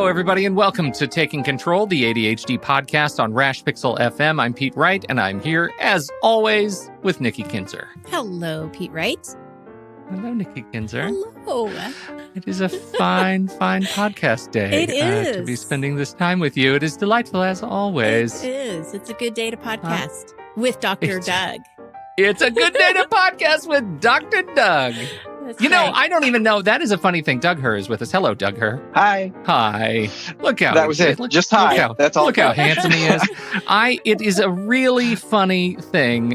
Hello, everybody, and welcome to Taking Control, the ADHD podcast on Rash Pixel FM. I'm Pete Wright, and I'm here, as always, with Nikki Kinzer. Hello, Pete Wright. Hello, Nikki Kinzer. Hello. It is a fine podcast day. It is. To be spending this time with you. It is delightful, as always. It is. It's a good day to podcast with Dr. Doug. It's a good day to podcast with Dr. Doug. That's You know, right. I don't even know. That is a funny thing. Doug Herr is with us. Hello, Doug Herr. Hi. Hi. Look out. That was it. Just hi. That's all. Look how handsome he is. It is a really funny thing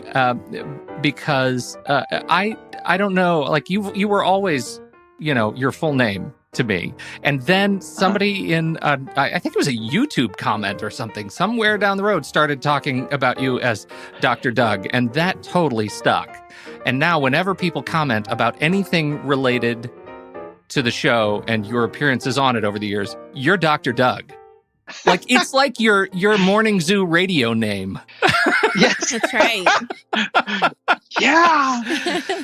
because I don't know. Like you were always, your full name to me, and then somebody in I think it was a YouTube comment or something somewhere down the road started talking about you as Dr. Doug, and that totally stuck. And now whenever people comment about anything related to the show and your appearances on it over the years, you're Dr. Doug. Like, it's like your morning zoo radio name. Yes. That's right. Yeah.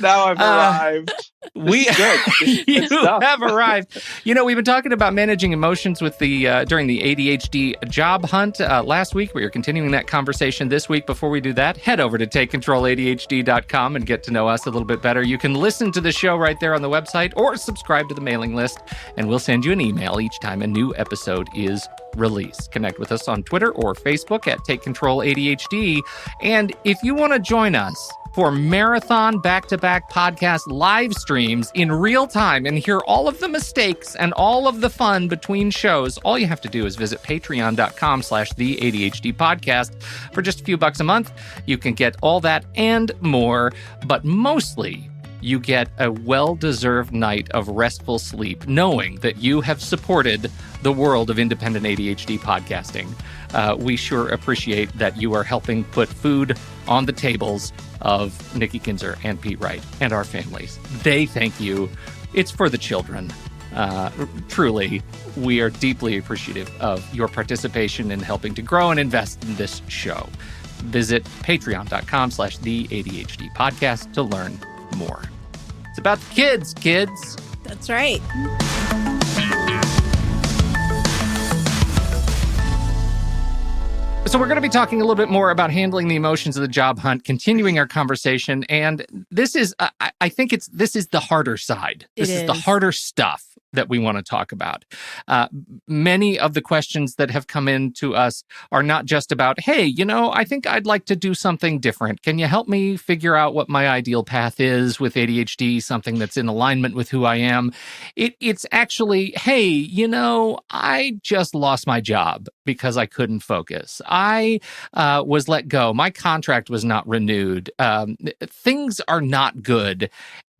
Now I've arrived. You Good stuff. have arrived. We've been talking about managing emotions with during the ADHD job hunt last week. We are continuing that conversation this week. Before we do that, head over to takecontroladhd.com and get to know us a little bit better. You can listen to the show right there on the website or subscribe to the mailing list, and we'll send you an email each time a new episode is released. Connect with us on Twitter or Facebook at Take Control ADHD. And if you want to join us for marathon back-to-back podcast live streams in real time and hear all of the mistakes and all of the fun between shows, all you have to do is visit patreon.com/the ADHD podcast. For just a few bucks a month, you can get all that and more, but mostly you get a well-deserved night of restful sleep, knowing that you have supported the world of independent ADHD podcasting. We sure appreciate that you are helping put food on the tables of Nikki Kinzer and Pete Wright and our families. They thank you. It's for the children. Truly, we are deeply appreciative of your participation in helping to grow and invest in this show. Visit patreon.com/the ADHD podcast to learn more. It's about the kids. That's right. So we're going to be talking a little bit more about handling the emotions of the job hunt, continuing our conversation. And this is, I think this is the harder side. This is the harder stuff that we want to talk about. Many of the questions that have come in to us are not just about, hey, I think I'd like to do something different. Can you help me figure out what my ideal path is with ADHD, something that's in alignment with who I am? It's actually, hey, I just lost my job because I couldn't focus. I was let go. My contract was not renewed. Things are not good.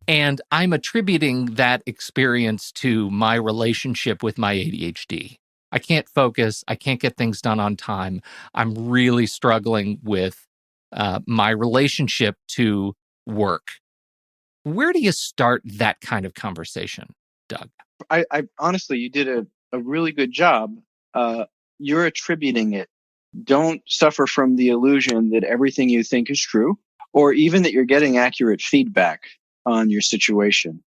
And I'm attributing that experience to my relationship with my ADHD. I can't focus. I can't get things done on time. I'm really struggling with my relationship to work. Where do you start that kind of conversation, Doug? I honestly, you did a really good job. You're attributing it. Don't suffer from the illusion that everything you think is true, or even that you're getting accurate feedback on your situation.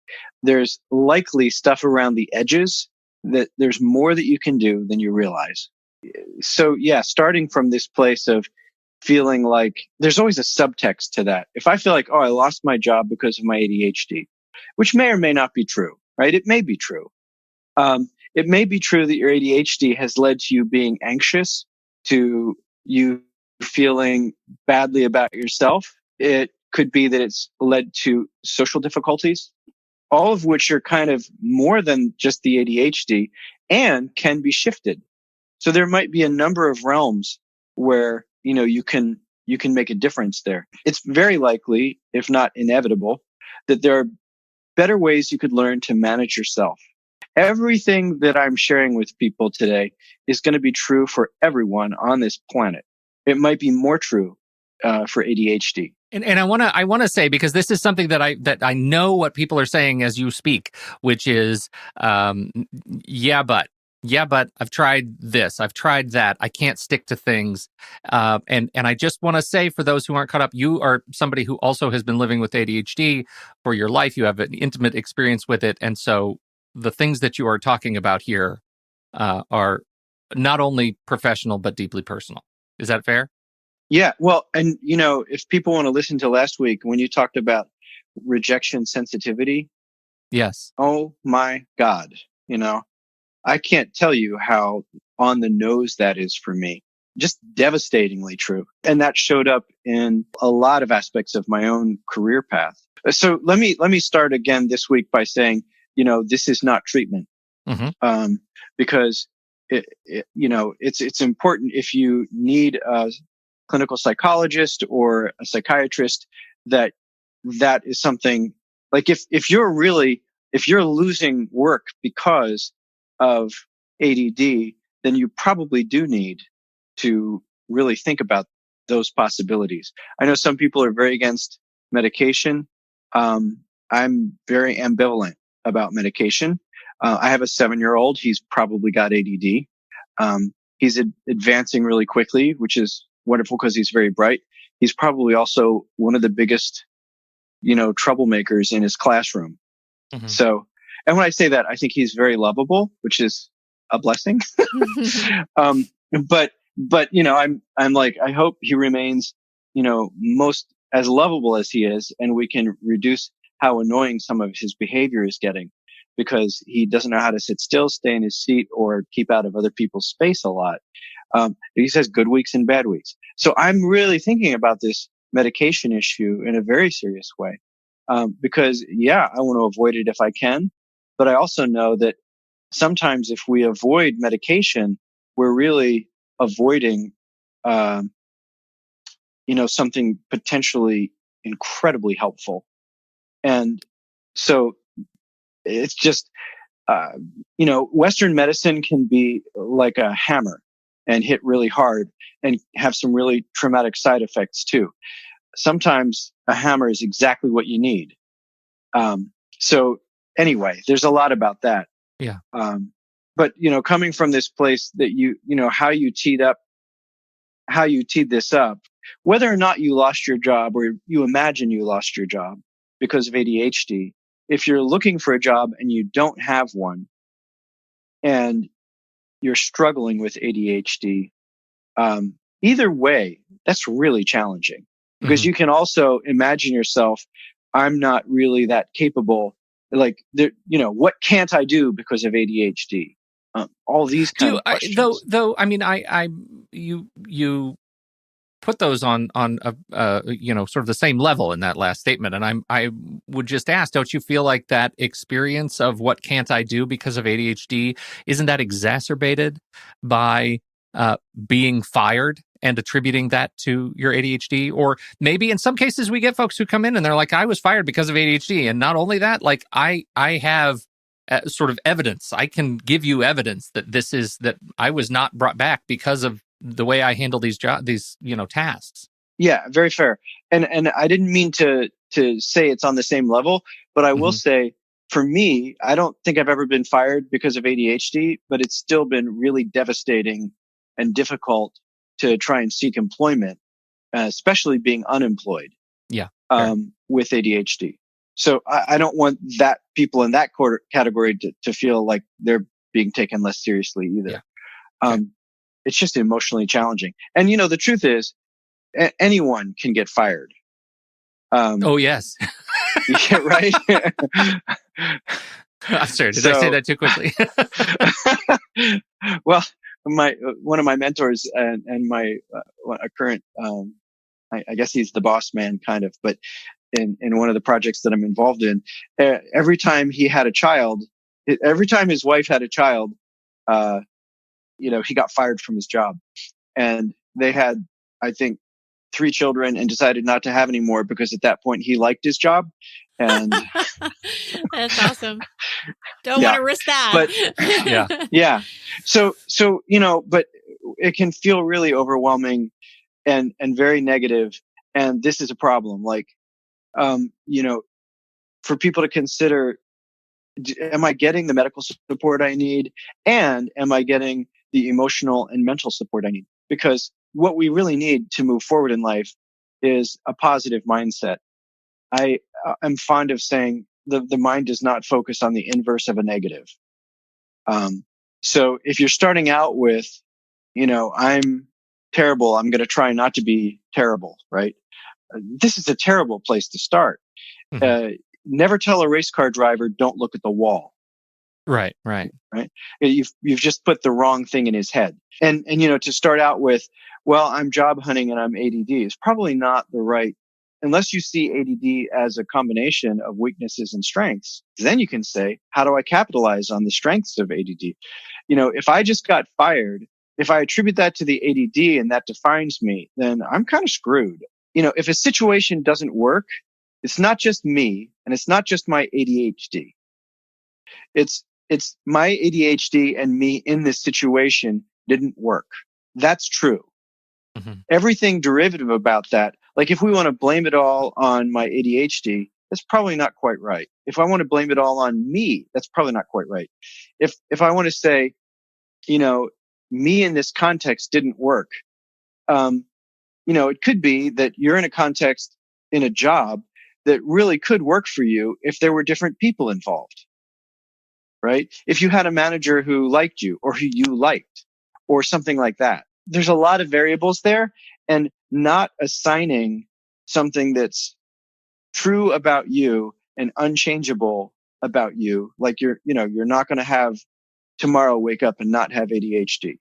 There's likely stuff around the edges that there's more that you can do than you realize. So yeah, starting from this place of feeling like there's always a subtext to that. If I feel like, I lost my job because of my ADHD, which may or may not be true, right? It may be true. It may be true that your ADHD has led to you being anxious, to you feeling badly about yourself. It could be that it's led to social difficulties, all of which are kind of more than just the ADHD and can be shifted. So there might be a number of realms where, you can make a difference there. It's very likely, if not inevitable, that there are better ways you could learn to manage yourself. Everything that I'm sharing with people today is going to be true for everyone on this planet. It might be more true for ADHD. And I want to say, because this is something that I know what people are saying as you speak, which is, yeah, but I've tried this, I've tried that, I can't stick to things. And I just want to say, for those who aren't caught up, you are somebody who also has been living with ADHD for your life. You have an intimate experience with it. And so the things that you are talking about here are not only professional but deeply personal. Is that fair? Yeah. Well, and if people want to listen to last week when you talked about rejection sensitivity, Yes. oh my God, I can't tell you how on the nose that is for me. Just devastatingly true. And that showed up in a lot of aspects of my own career path. So let me start again this week by saying, this is not treatment. Mm-hmm. Because it's important if you need a clinical psychologist or a psychiatrist that is something like if you're losing work because of ADD, then you probably do need to really think about those possibilities. I know some people are very against medication. I'm very ambivalent about medication. I have a 7-year-old. He's probably got ADD. He's advancing really quickly, which is wonderful because he's very bright. He's probably also one of the biggest, troublemakers in his classroom. Mm-hmm. So, and when I say that, I think he's very lovable, which is a blessing. But I'm like, I hope he remains, most as lovable as he is, and we can reduce how annoying some of his behavior is getting because he doesn't know how to sit still, stay in his seat, or keep out of other people's space a lot. He says good weeks and bad weeks. So I'm really thinking about this medication issue in a very serious way. Because I want to avoid it if I can, but I also know that sometimes if we avoid medication, we're really avoiding, something potentially incredibly helpful. And so it's just, Western medicine can be like a hammer and hit really hard and have some really traumatic side effects too. Sometimes a hammer is exactly what you need. So anyway, there's a lot about that. Yeah. But coming from this place that how you teed this up, whether or not you lost your job or you imagine you lost your job because of ADHD, if you're looking for a job and you don't have one and you're struggling with ADHD, either way, that's really challenging because Mm-hmm. you can also imagine yourself, I'm not really that capable. Like, what can't I do because of ADHD? All these kind of questions. Though, I mean, you put those on a sort of the same level in that last statement, and I would just ask, don't you feel like that experience of what can't I do because of ADHD, isn't that exacerbated by being fired and attributing that to your ADHD? Or maybe in some cases we get folks who come in and they're like, I was fired because of ADHD, and not only that, like I have sort of evidence. I can give you evidence that that I was not brought back because of the way I handle these tasks. Yeah, very fair. And I didn't mean to say it's on the same level, but I will say for me, I don't think I've ever been fired because of ADHD, but it's still been really devastating and difficult to try and seek employment, especially being unemployed. Yeah. With ADHD. So I don't want that people in that category to feel like they're being taken less seriously either. Yeah. It's just emotionally challenging. And the truth is, anyone can get fired. Oh yes. Yeah, right. I'm sorry. Did I say that too quickly? Well, one of my mentors and my a current, I guess he's the boss man kind of, but in one of the projects that I'm involved in, every time he had a child, every time his wife had a child, he got fired from his job. And they had, I think, 3 children and decided not to have any more because at that point he liked his job. And that's awesome. Don't want to risk that. But yeah. So, but it can feel really overwhelming and very negative. And this is a problem. Like, for people to consider, am I getting the medical support I need? And am I getting the emotional and mental support I need? Because what we really need to move forward in life is a positive mindset. I am fond of saying the mind does not focus on the inverse of a negative. So if you're starting out with, I'm terrible, I'm going to try not to be terrible, right? This is a terrible place to start. Mhm. Never tell a race car driver, don't look at the wall. Right. Right? You've just put the wrong thing in his head. And to start out with, well, I'm job hunting and I'm ADD is probably not the right, unless you see ADD as a combination of weaknesses and strengths. Then you can say, how do I capitalize on the strengths of ADD? If I just got fired, if I attribute that to the ADD and that defines me, then I'm kind of screwed. If a situation doesn't work, it's not just me and it's not just my ADHD. It's my ADHD and me in this situation didn't work. That's true. Mhm. Everything derivative about that, like if we want to blame it all on my ADHD, that's probably not quite right. If I want to blame it all on me, that's probably not quite right. If I want to say, me in this context didn't work, it could be that you're in a context in a job that really could work for you if there were different people involved. Right? If you had a manager who liked you or who you liked or something like that, there's a lot of variables there, and not assigning something that's true about you and unchangeable about you. Like you're not going to have tomorrow wake up and not have ADHD.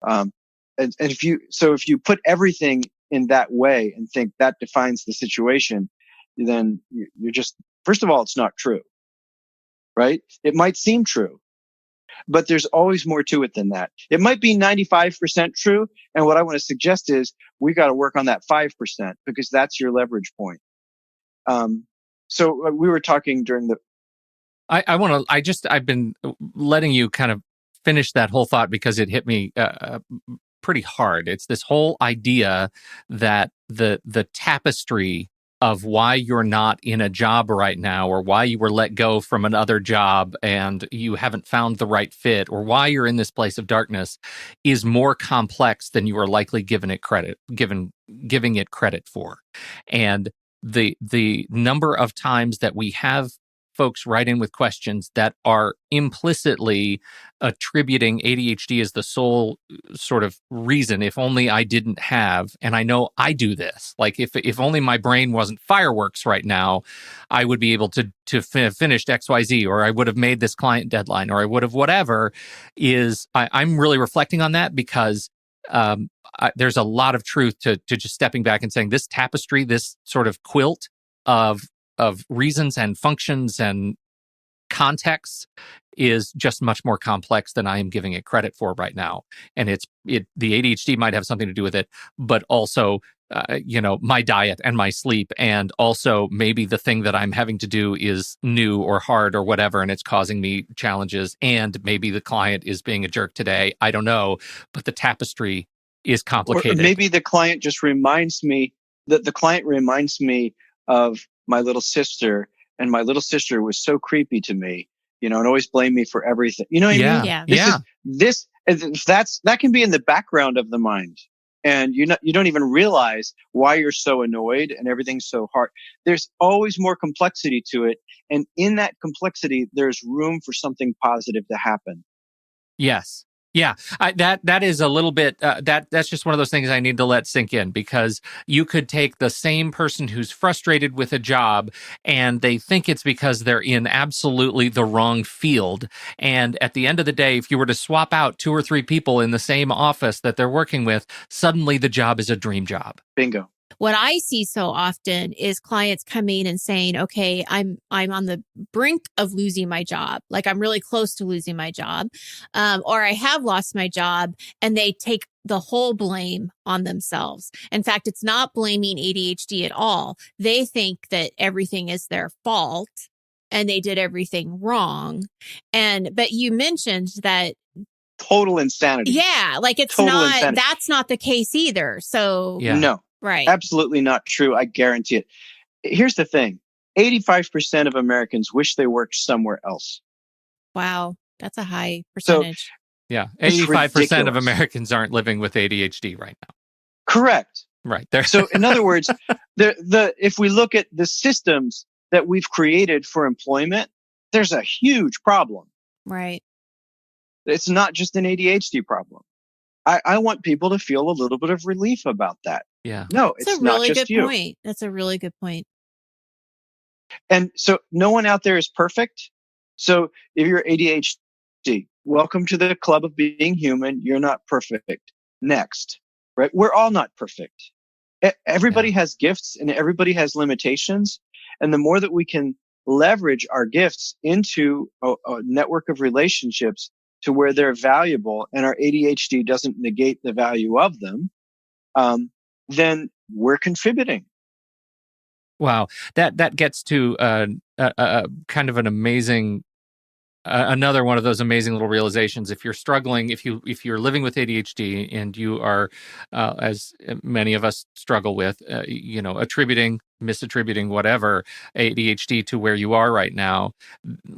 And if you put everything in that way and think that defines the situation, then you're just, first of all, it's not true. Right? It might seem true, but there's always more to it than that. It might be 95% true. And what I want to suggest is we got to work on that 5% because that's your leverage point. So we were talking during the. I've been letting you kind of finish that whole thought because it hit me pretty hard. It's this whole idea that the tapestry of why you're not in a job right now, or why you were let go from another job and you haven't found the right fit, or why you're in this place of darkness, is more complex than you are likely giving it credit for. And the number of times that we have folks write in with questions that are implicitly attributing ADHD as the sole sort of reason. If only I didn't have, and I know I do this, like if only my brain wasn't fireworks right now, I would be able to have finished XYZ, or I would have made this client deadline, or I would have whatever. I'm really reflecting on that because there's a lot of truth to just stepping back and saying this tapestry, this sort of quilt of reasons and functions and contexts is just much more complex than I am giving it credit for right now. And the ADHD might have something to do with it, but also, my diet and my sleep. And also maybe the thing that I'm having to do is new or hard or whatever, and it's causing me challenges. And maybe the client is being a jerk today. I don't know, but the tapestry is complicated. Or maybe the client just reminds me of my little sister, and my little sister was so creepy to me, and always blamed me for everything. You know what I mean? Yeah. That can be in the background of the mind. And you don't even realize why you're so annoyed and everything's so hard. There's always more complexity to it. And in that complexity, there's room for something positive to happen. Yes. Yeah, that is a little bit, that's just one of those things I need to let sink in, because you could take the same person who's frustrated with a job and they think it's because they're in absolutely the wrong field. And at the end of the day, if you were to swap out 2 or 3 people in the same office that they're working with, suddenly the job is a dream job. Bingo. What I see so often is clients coming and saying, okay, I'm on the brink of losing my job. Like I'm really close to losing my job. Or I have lost my job, and they take the whole blame on themselves. In fact, it's not blaming ADHD at all. They think that everything is their fault and they did everything wrong. But you mentioned that total insanity. Yeah. Like it's that's not the case either. So yeah. No. Right. Absolutely not true. I guarantee it. Here's the thing. 85% of Americans wish they worked somewhere else. Wow. That's a high percentage. So, yeah. 85% of Americans aren't living with ADHD right now. Correct. Right. There. So in other words, if we look at the systems that we've created for employment, there's a huge problem. Right. It's not just an ADHD problem. I want people to feel a little bit of relief about that. Yeah. No, That's it's a really not just good you. point. That's a really good point. And so no one out there is perfect. So if you're ADHD, welcome to the club of being human. You're not perfect. Next, right? We're all not perfect. Everybody has gifts and everybody has limitations. And the more that we can leverage our gifts into a network of relationships to where they're valuable and our ADHD doesn't negate the value of them, then we're contributing. Wow, that gets to kind of an amazing, another one of those amazing little realizations. If you're struggling, if you're living with ADHD and you are, as many of us struggle with, misattributing whatever ADHD to where you are right now,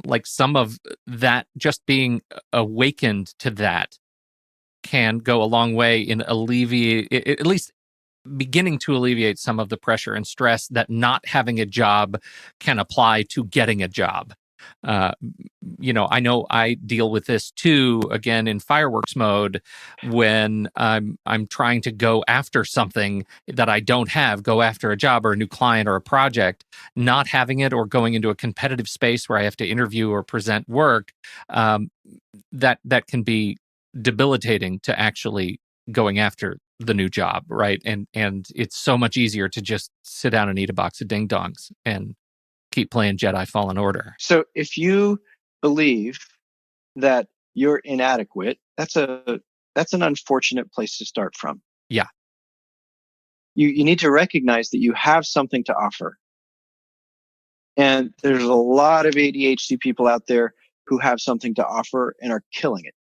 like some of that, just being awakened to that can go a long way in at least beginning to alleviate some of the pressure and stress that not having a job can apply to getting a job. I know I deal with this too, again, in fireworks mode, when I'm trying to go after something that I don't have, go after a job or a new client or a project, not having it, or going into a competitive space where I have to interview or present work, that can be debilitating to actually going after the new job, right? And it's so much easier to just sit down and eat a box of ding dongs and keep playing Jedi Fallen Order. So if you believe that you're inadequate, that's an unfortunate place to start from. Yeah. You need to recognize that you have something to offer. And there's a lot of ADHD people out there who have something to offer and are killing it.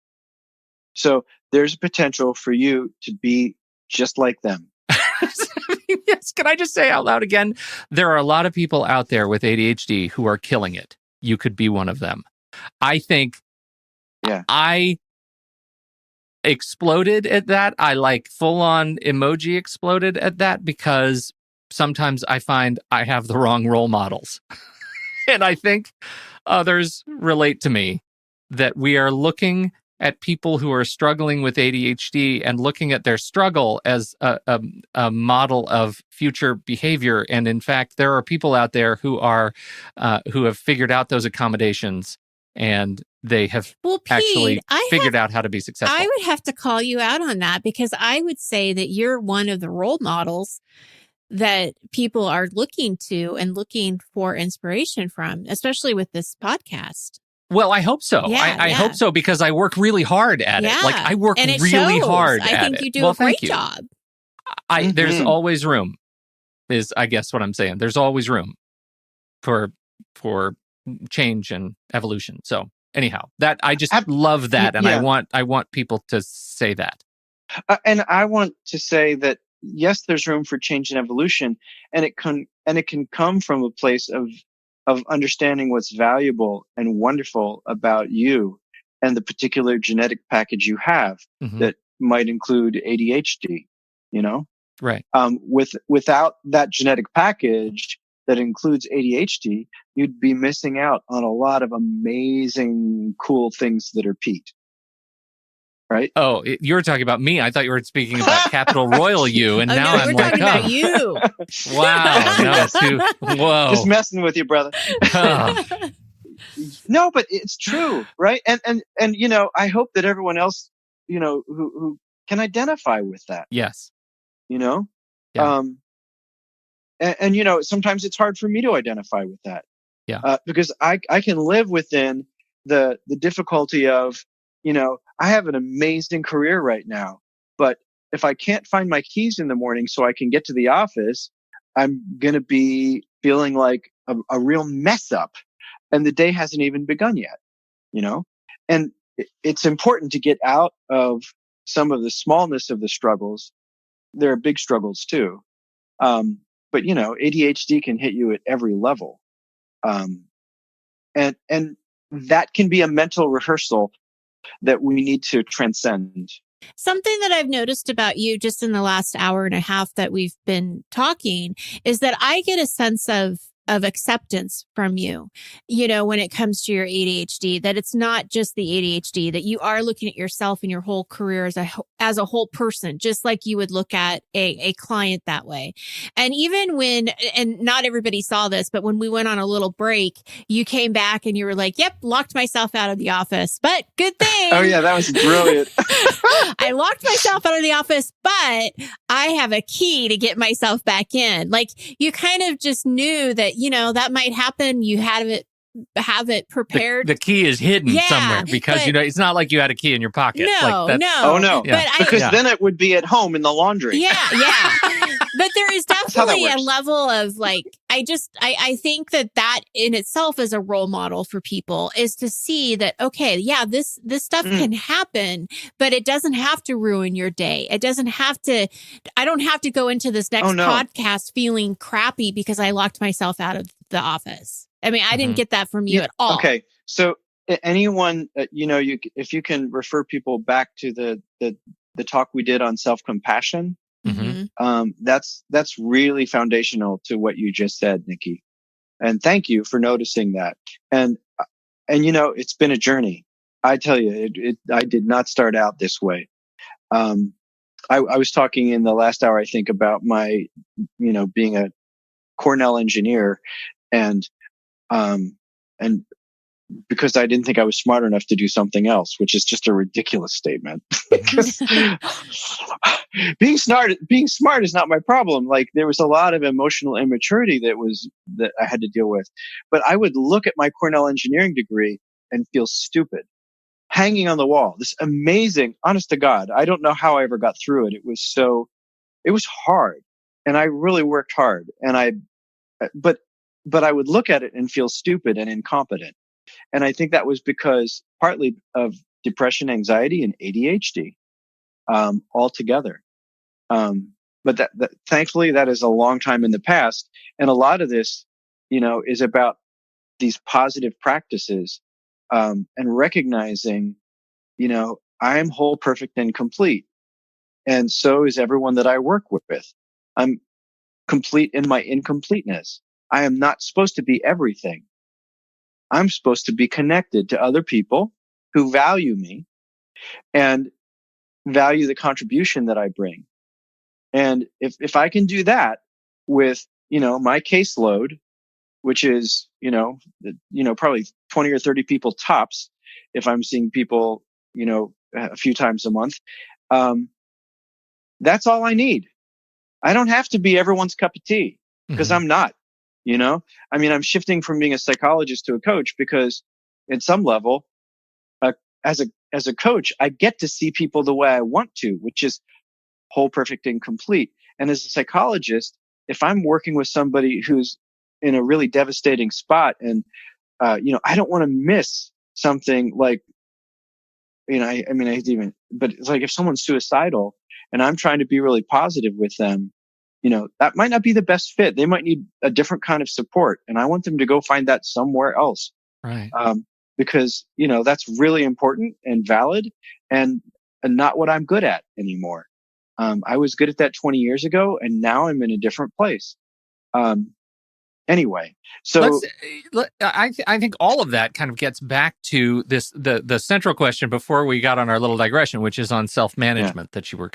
So there's potential for you to be just like them. Yes. Can I just say out loud again? There are a lot of people out there with ADHD who are killing it. You could be one of them. I think I exploded at that. I like full on emoji exploded at that because sometimes I find I have the wrong role models. And I think others relate to me, that we are looking at people who are struggling with ADHD and looking at their struggle as a model of future behavior. And in fact, there are people out there who have figured out those accommodations, and they have actually figured out how to be successful. I would have to call you out on that, because I would say that you're one of the role models that people are looking to and looking for inspiration from, especially with this podcast. Well, I hope so. Yeah, I hope so, because I work really hard at it. Like, I work really hard at it. I think you do a great job. There's always room, is I guess what I'm saying. There's always room for change and evolution. So anyhow, that I just love that, and I want people to say that. And I want to say that yes, there's room for change and evolution, and it can come from a place of understanding what's valuable and wonderful about you and the particular genetic package you have that might include ADHD, Right. Without that genetic package that includes ADHD, you'd be missing out on a lot of amazing, cool things that are Pete. Right? Oh, you were talking about me. I thought you were speaking about Capital Royal you, and now I'm like, talking about you. Wow. No, whoa. Just messing with you, brother. No, but it's true, right? And I hope that everyone else, who can identify with that. Yes. Yeah. Sometimes it's hard for me to identify with that. Yeah. Because I can live within the difficulty of, I have an amazing career right now, but if I can't find my keys in the morning so I can get to the office, I'm going to be feeling like a real mess up, and the day hasn't even begun yet, and it's important to get out of some of the smallness of the struggles. There are big struggles too. But ADHD can hit you at every level. And that can be a mental rehearsal that we need to transcend. Something that I've noticed about you just in the last hour and a half that we've been talking is that I get a sense of of acceptance from you, when it comes to your ADHD, that it's not just the ADHD, that you are looking at yourself and your whole career as a whole person, just like you would look at a client that way. And even and not everybody saw this, but when we went on a little break, you came back and you were like, yep, locked myself out of the office, but good thing. Oh yeah, that was brilliant. I locked myself out of the office, but I have a key to get myself back in. Like, you kind of just knew that, that might happen. You have it prepared. The key is hidden somewhere because, it's not like you had a key in your pocket. No. Oh, no. Yeah. Because then it would be at home in the laundry. Yeah. But there is definitely a level of I think that in itself is a role model for people, is to see that, okay, yeah, this stuff can happen, but it doesn't have to ruin your day. I don't have to go into this next podcast feeling crappy because I locked myself out of the office. I mean, I didn't get that from you at all. Okay. So anyone, if you can refer people back to the talk we did on self-compassion, that's really foundational to what you just said, Nikki. And thank you for noticing that. And it's been a journey. I tell you, I did not start out this way. I was talking in the last hour, I think, about my, being a Cornell engineer, and because I didn't think I was smart enough to do something else, which is just a ridiculous statement. Being smart is not my problem. Like, there was a lot of emotional immaturity that I had to deal with. But I would look at my Cornell engineering degree and feel stupid, hanging on the wall. This amazing, honest to God, I don't know how I ever got through it. It was hard, and I really worked hard. But I would look at it and feel stupid and incompetent. And I think that was because partly of depression, anxiety, and ADHD, all together. But that thankfully, that is a long time in the past. And a lot of this, is about these positive practices, and recognizing, I'm whole, perfect, and complete. And so is everyone that I work with. I'm complete in my incompleteness. I am not supposed to be everything. I'm supposed to be connected to other people who value me and value the contribution that I bring. And if I can do that with, my caseload, which is, probably 20 or 30 people tops, if I'm seeing people, a few times a month, that's all I need. I don't have to be everyone's cup of tea, because I'm not. I'm shifting from being a psychologist to a coach, because at some level, as a coach, I get to see people the way I want to, which is whole, perfect, and complete. And as a psychologist, if I'm working with somebody who's in a really devastating spot, and I don't want to miss something like, I hate to even, but it's like if someone's suicidal and I'm trying to be really positive with them, that might not be the best fit. They might need a different kind of support, and I want them to go find that somewhere else. Right. Because, that's really important and valid, and not what I'm good at anymore. I was good at that 20 years ago, and now I'm in a different place. Anyway, so I think all of that kind of gets back to the central question before we got on our little digression, which is on self-management, that you were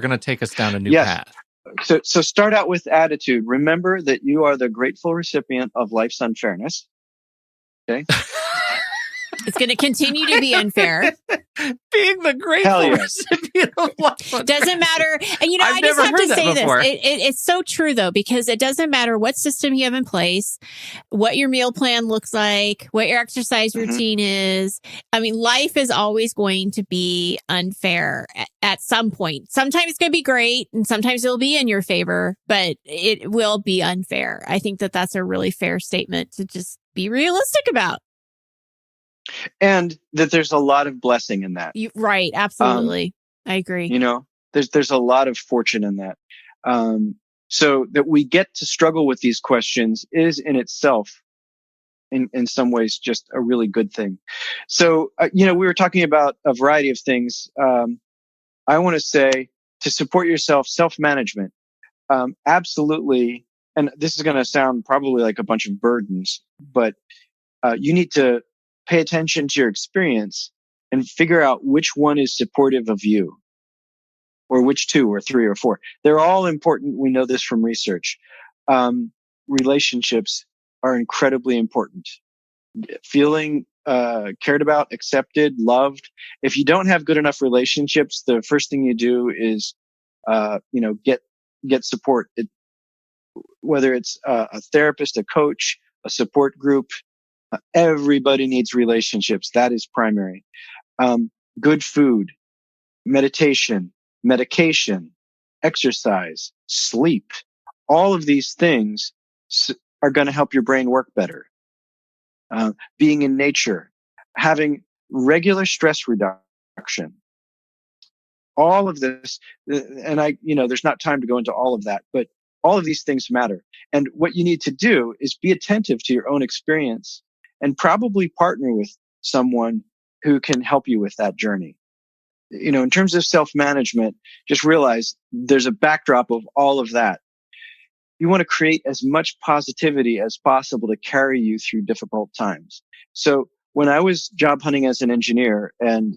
gonna take us down a new path. So start out with attitude. Remember that you are the grateful recipient of life's unfairness. Okay. It's going to continue to be unfair. Being the grateful recipient of life. Doesn't matter. And I just have to say this. It's so true, though, because it doesn't matter what system you have in place, what your meal plan looks like, what your exercise routine is. Life is always going to be unfair at some point. Sometimes it's going to be great, and sometimes it'll be in your favor, but it will be unfair. I think that that's a really fair statement to just be realistic about. And that there's a lot of blessing in that. Right. Absolutely. I agree. There's a lot of fortune in that. So that we get to struggle with these questions is in itself, in some ways, just a really good thing. So, we were talking about a variety of things. I want to say, to support yourself, self-management. Absolutely. and this is going to sound probably like a bunch of burdens, but you need to pay attention to your experience and figure out which one is supportive of you, or which two or three or four. They're all important. We know this from research. Relationships are incredibly important. Feeling cared about, accepted, loved. If you don't have good enough relationships, the first thing you do is, get support. Whether it's a therapist, a coach, a support group, everybody needs relationships. That is primary. Good food, meditation, medication, exercise, sleep. All of these things are going to help your brain work better. Being in nature, having regular stress reduction, all of this. And there's not time to go into all of that, but all of these things matter. And what you need to do is be attentive to your own experience and probably partner with someone who can help you with that journey. In terms of self-management, just realize there's a backdrop of all of that. You want to create as much positivity as possible to carry you through difficult times. So when I was job hunting as an engineer, and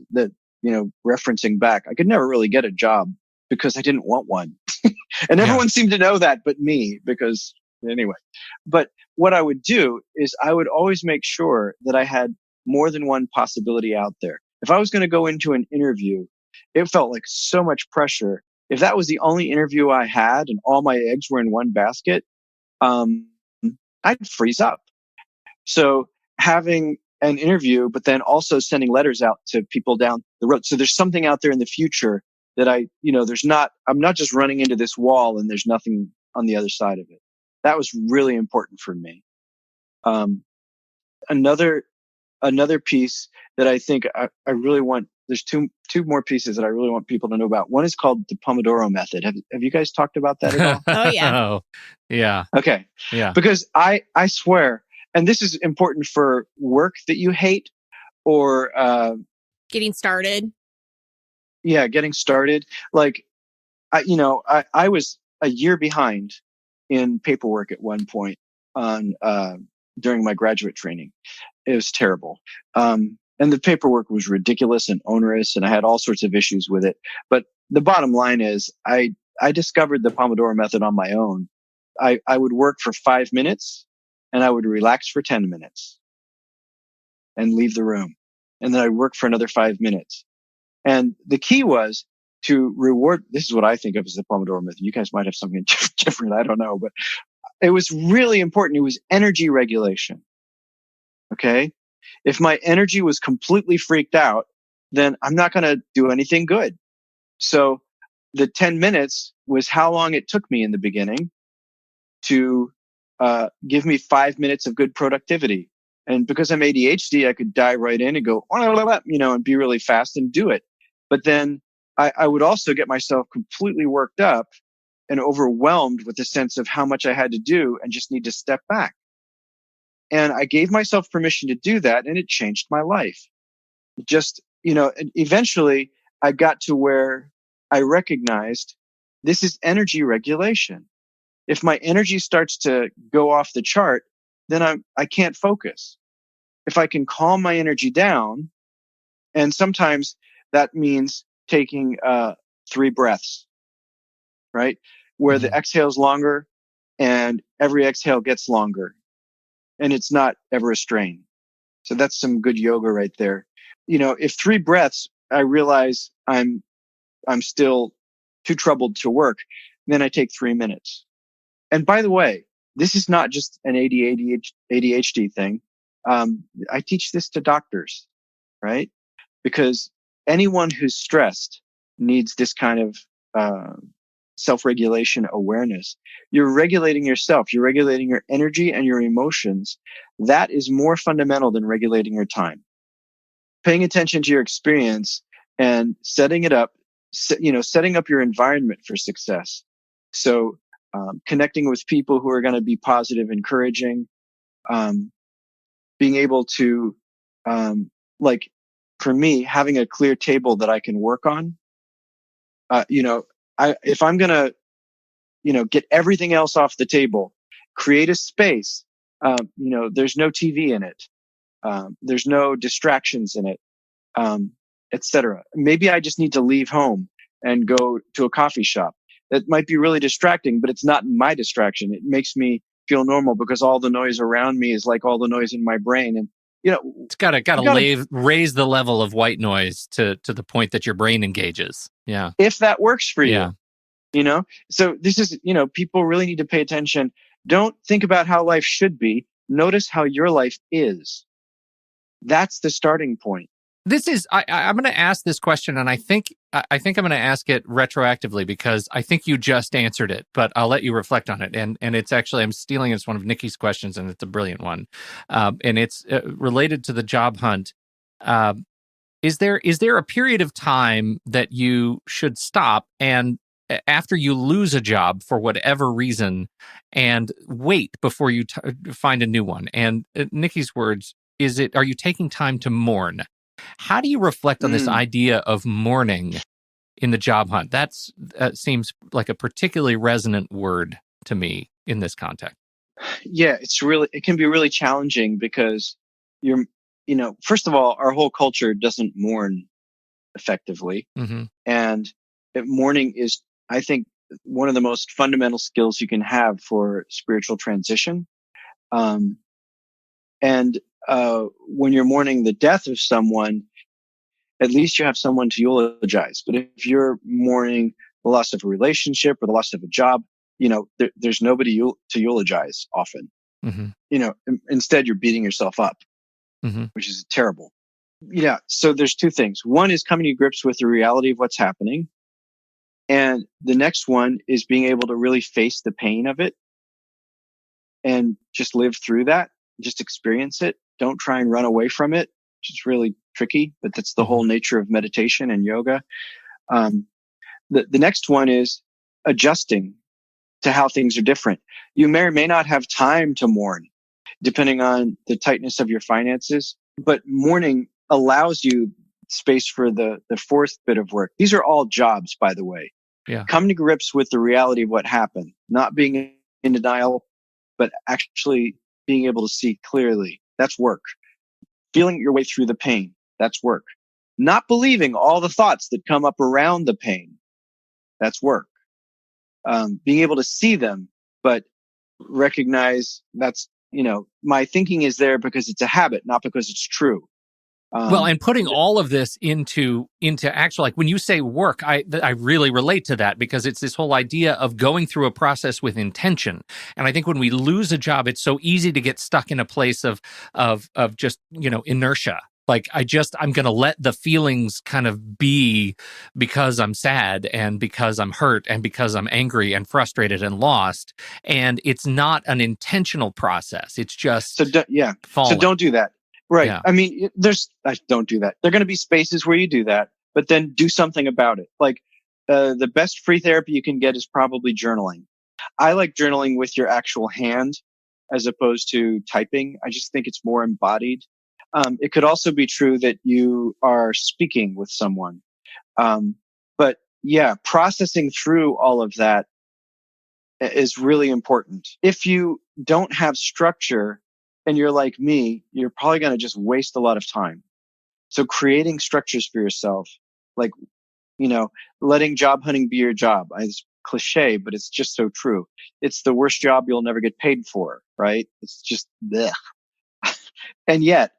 referencing back, I could never really get a job because I didn't want one. And everyone seemed to know that but me, because anyway. But what I would do is I would always make sure that I had more than one possibility out there. If I was going to go into an interview, it felt like so much pressure. If that was the only interview I had and all my eggs were in one basket, I'd freeze up. So having an interview, but then also sending letters out to people down the road. So there's something out there in the future that I'm not just running into this wall and there's nothing on the other side of it. That was really important for me. Another piece that I think I really want, there's two more pieces that I really want people to know about. One is called the Pomodoro method. Have you guys talked about that at all? Oh, yeah. Oh, yeah. Okay. Yeah. Because I swear, and this is important for work that you hate, or getting started. Yeah, getting started. Like, I was a year behind in paperwork at one point on during my graduate training. It was terrible. And the paperwork was ridiculous and onerous, and I had all sorts of issues with it. But the bottom line is I discovered the Pomodoro method on my own. I would work for 5 minutes and I would relax for 10 minutes and leave the room. And then I'd work for another 5 minutes. And the key was to reward. This is what I think of as the Pomodoro method. You guys might have something different. I don't know, but it was really important. It was energy regulation. Okay. If my energy was completely freaked out, then I'm not going to do anything good. So the 10 minutes was how long it took me in the beginning to give me 5 minutes of good productivity. And because I'm ADHD, I could dive right in and go, and be really fast and do it. But then I would also get myself completely worked up and overwhelmed with the sense of how much I had to do and just need to step back. And I gave myself permission to do that, and it changed my life. Just, eventually I got to where I recognized this is energy regulation. If my energy starts to go off the chart, then I can't focus. If I can calm my energy down, and sometimes that means taking 3 breaths, right? Where the exhale is longer and every exhale gets longer, and it's not ever a strain. So that's some good yoga right there. If 3 breaths, I realize I'm still too troubled to work, then I take 3 minutes. And by the way, this is not just an ADHD thing. I teach this to doctors, right? Because anyone who's stressed needs this kind of self-regulation awareness. You're regulating yourself. You're regulating your energy and your emotions. That is more fundamental than regulating your time. Paying attention to your experience and setting it up, setting up your environment for success. So connecting with people who are going to be positive, encouraging, being able to, for me, having a clear table that I can work on. If I'm going to, get everything else off the table, create a space. There's no TV in it. There's no distractions in it, etc. Maybe I just need to leave home and go to a coffee shop. That might be really distracting, but it's not my distraction. It makes me feel normal because all the noise around me is like all the noise in my brain. And, it's gotta raise the level of white noise to the point that your brain engages. Yeah. If that works for Yeah. you, so this is, people really need to pay attention. Don't think about how life should be. Notice how your life is. That's the starting point. This is I'm going to ask this question, and I think I'm going to ask it retroactively because I think you just answered it, but I'll let you reflect on it. And it's actually, I'm stealing it's one of Nikki's questions, and it's a brilliant one, and it's related to the job hunt. Is there a period of time that you should stop and after you lose a job for whatever reason and wait before you find a new one? And Nikki's words, are you taking time to mourn? How do you reflect on this idea of mourning in the job hunt? That seems like a particularly resonant word to me in this context. Yeah, it can be really challenging because first of all, our whole culture doesn't mourn effectively. Mm-hmm. And mourning is, I think, one of the most fundamental skills you can have for spiritual transition. When you're mourning the death of someone, at least you have someone to eulogize. But if you're mourning the loss of a relationship or the loss of a job, there's nobody to eulogize often. Mm-hmm. Instead you're beating yourself up, mm-hmm. which is terrible. Yeah. So there's two things. One is coming to grips with the reality of what's happening. And the next one is being able to really face the pain of it and just live through that, just experience it. Don't try and run away from it, which is really tricky, but that's the whole nature of meditation and yoga. The next one is adjusting to how things are different. You may or may not have time to mourn, depending on the tightness of your finances, but mourning allows you space for the fourth bit of work. These are all jobs, by the way. Yeah. Come to grips with the reality of what happened, not being in denial, but actually being able to see clearly. That's work. Feeling your way through the pain. That's work. Not believing all the thoughts that come up around the pain. That's work. Being able to see them, but recognize that's, my thinking is there because it's a habit, not because it's true. And putting all of this into actual, like when you say work, I really relate to that because it's this whole idea of going through a process with intention. And I think when we lose a job, it's so easy to get stuck in a place of just, inertia. Like I'm going to let the feelings kind of be because I'm sad and because I'm hurt and because I'm angry and frustrated and lost. And it's not an intentional process. It's just falling. So don't do that. Right. Yeah. I mean, don't do that. There are going to be spaces where you do that, but then do something about it. Like the best free therapy you can get is probably journaling. I like journaling with your actual hand as opposed to typing. I just think it's more embodied. It could also be true that you are speaking with someone. But yeah, processing through all of that is really important. If you don't have structure, and you're like me, you're probably going to just waste a lot of time. So creating structures for yourself, like, letting job hunting be your job. It's cliche, but it's just so true. It's the worst job you'll never get paid for, right? It's just blech. And yet,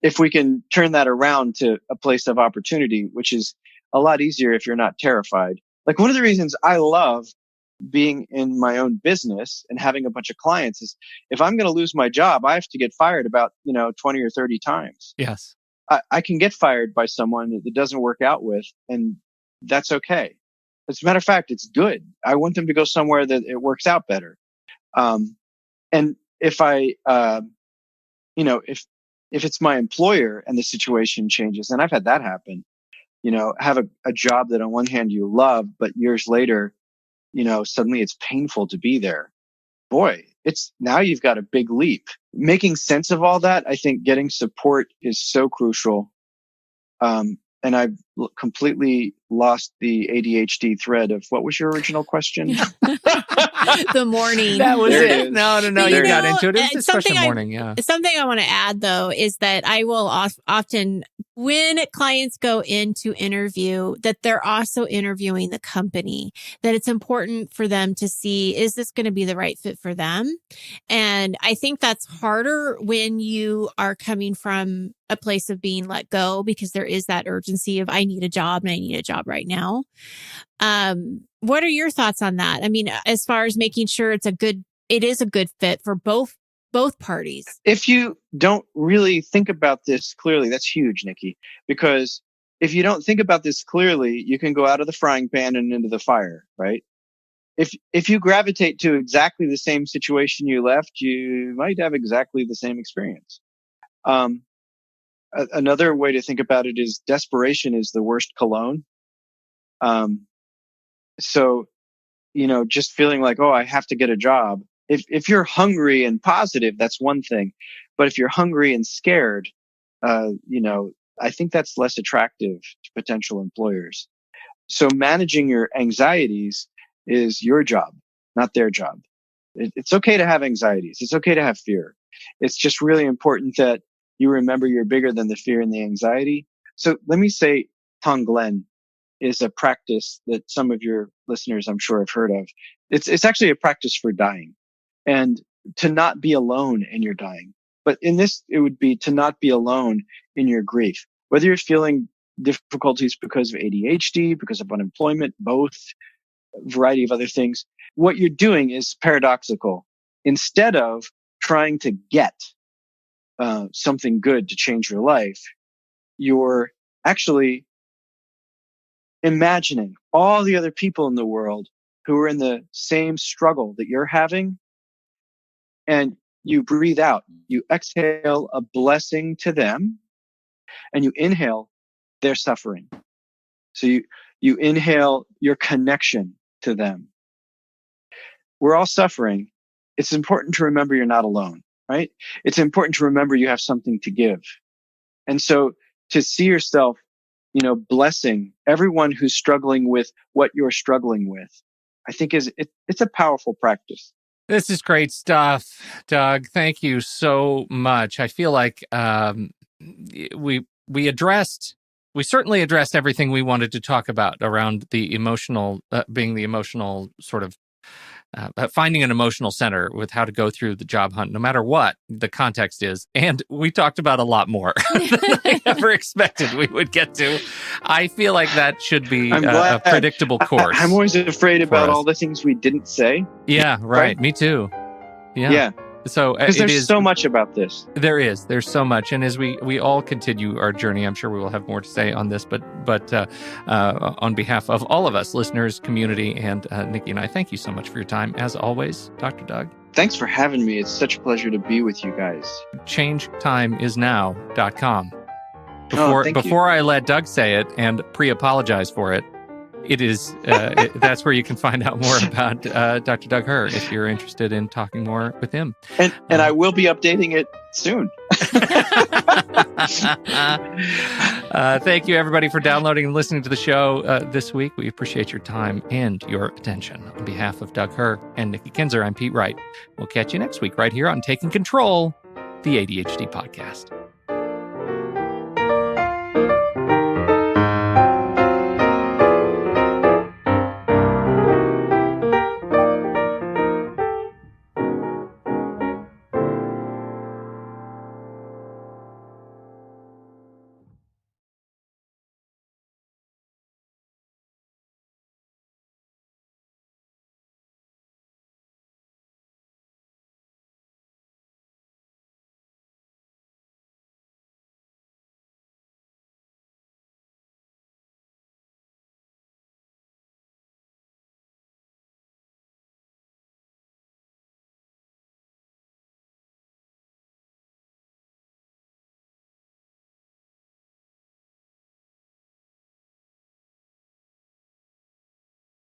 if we can turn that around to a place of opportunity, which is a lot easier if you're not terrified. Like one of the reasons I love being in my own business and having a bunch of clients is if I'm going to lose my job, I have to get fired about, 20 or 30 times. Yes. I can get fired by someone that it doesn't work out with, and that's okay. As a matter of fact, it's good. I want them to go somewhere that it works out better. And if if it's my employer and the situation changes, and I've had that happen, have a job that on one hand you love, but years later, suddenly it's painful to be there. Boy, now you've got a big leap. Making sense of all that, I think getting support is so crucial. And I've completely lost the ADHD thread of what was your original question? the morning. That was There it it. is. No, There you it got is. into it. It was a something special I- morning. Yeah. Something I want to add, though, is that I will often, when clients go into interview, that they're also interviewing the company, that it's important for them to see, is this going to be the right fit for them? And I think that's harder when you are coming from a place of being let go, because there is that urgency of, I need a job and I need a job right now. What are your thoughts on that? I mean, as far as making sure it is a good fit for both parties. If you don't really think about this clearly, that's huge, Nikki, because if you don't think about this clearly, you can go out of the frying pan and into the fire, right? If you gravitate to exactly the same situation you left, you might have exactly the same experience. Another way to think about it is desperation is the worst cologne. So, just feeling like, oh, I have to get a job. If you're hungry and positive, that's one thing. But if you're hungry and scared, I think that's less attractive to potential employers. So managing your anxieties is your job, not their job. It's okay to have anxieties. It's okay to have fear. It's just really important that you remember you're bigger than the fear and the anxiety. So let me say Tonglen is a practice that some of your listeners, I'm sure, have heard of. It's actually a practice for dying, and to not be alone in your dying. But in this, it would be to not be alone in your grief. Whether you're feeling difficulties because of ADHD, because of unemployment, both, a variety of other things, what you're doing is paradoxical. Instead of trying to get something good to change your life, you're actually imagining all the other people in the world who are in the same struggle that you're having, and you breathe out. You exhale a blessing to them, and you inhale their suffering. So you inhale your connection to them. We're all suffering. It's important to remember you're not alone, right? It's important to remember you have something to give. And so to see yourself, blessing everyone who's struggling with what you're struggling with, I think it's a powerful practice. This is great stuff, Doug. Thank you so much. I feel like we certainly addressed everything we wanted to talk about around the emotional, being the emotional sort of finding an emotional center with how to go through the job hunt, no matter what the context is. And we talked about a lot more than I ever expected we would get to. I feel like that should be a predictable course. I'm always afraid about all the things we didn't say. Yeah, right. Me too. Yeah. So because there's so much about this. There's so much, and as we all continue our journey, I'm sure we will have more to say on this. But on behalf of all of us, listeners, community, and Nikki and I, thank you so much for your time, as always, Dr. Doug. Thanks for having me. It's such a pleasure to be with you guys. ChangeTimeIsNow.com. Thank you. I let Doug say it and pre-apologize for it, it is that's where you can find out more about Dr. Doug Herr if you're interested in talking more with him. And I will be updating it soon. Thank you, everybody, for downloading and listening to the show this week. We appreciate your time and your attention. On behalf of Doug Herr and Nikki Kinzer, I'm Pete Wright. We'll catch you next week right here on Taking Control, the ADHD podcast.